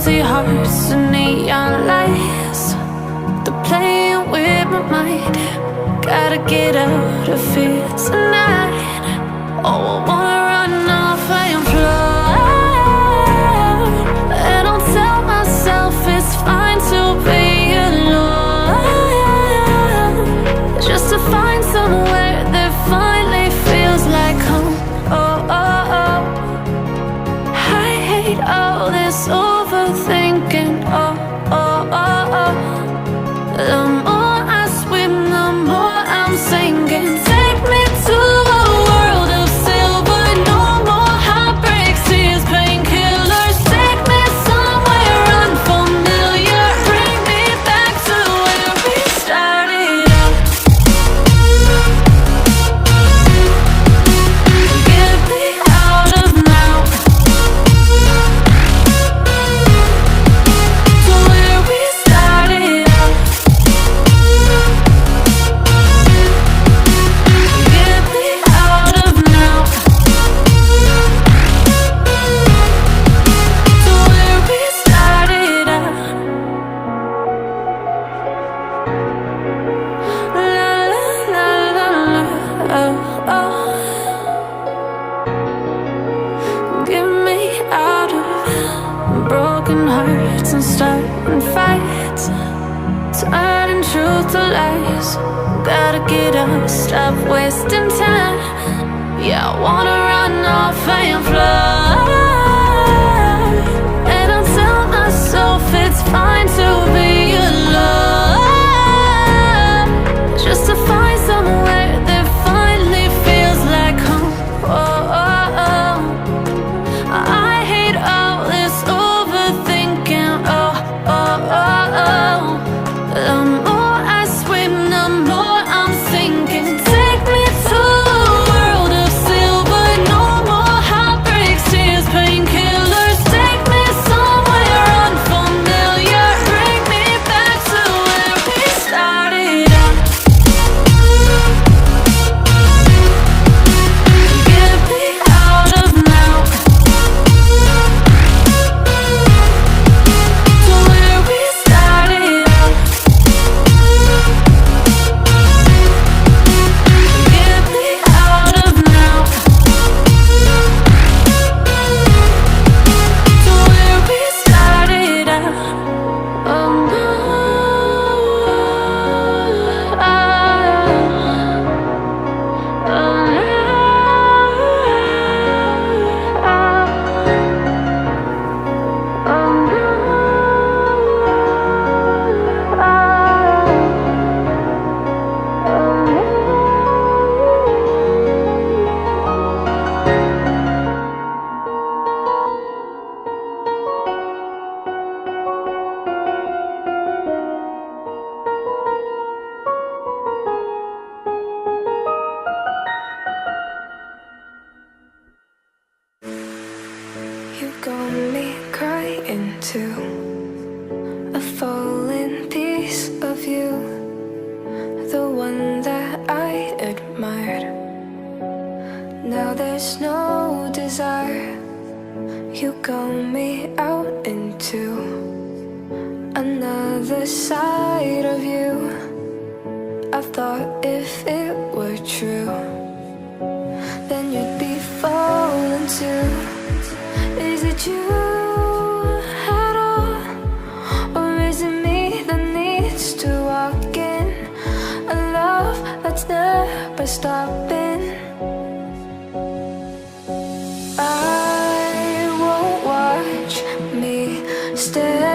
empty hearts and neon lights. They're playing with my mind. Gotta get out of here tonight. Oh, I wanna run off and fly. And I'll tell myself it's fine to be alone, just to find somewhere that finally feels like home. Oh, oh, oh. I hate all this overthinking. Oh, oh, oh, oh. The more I swim, the more I'm sinking. Take me to a world of silver. No more heartbreaks, tears, painkillers. Take me somewhere unfamiliar. Bring me back to where we started out. Get me out of now, to where we started out. Get me out of now, to where we started out. La la la la la, oh, oh. Get me out of broken hearts and starting fights, turning truth to lies. Gotta get up, stop wasting time. Yeah, I wanna run off and fly. And I'll tell myself it's fine to be alone, just to find somewhere that finally feels like home. Oh, oh, oh. I hate all this overthinking. Oh, oh, oh, oh. The more I swim, the more I'm sinking. Take me to a world of silver. No more heartbreaks, tears, painkillers. Take me somewhere unfamiliar. Bring me back to where we started out. Get me out of now, to where we started out. Get me out of now, to where we started out. Oh no, oh You got me crying too, a falling piece of you, the one that I admired. Now there's no desire. You got me out into another side of you. I thought if it were true, then you'd be falling too. Is it you at all, or is it me that needs to walk in a love that's never stopping? I won't watch me stare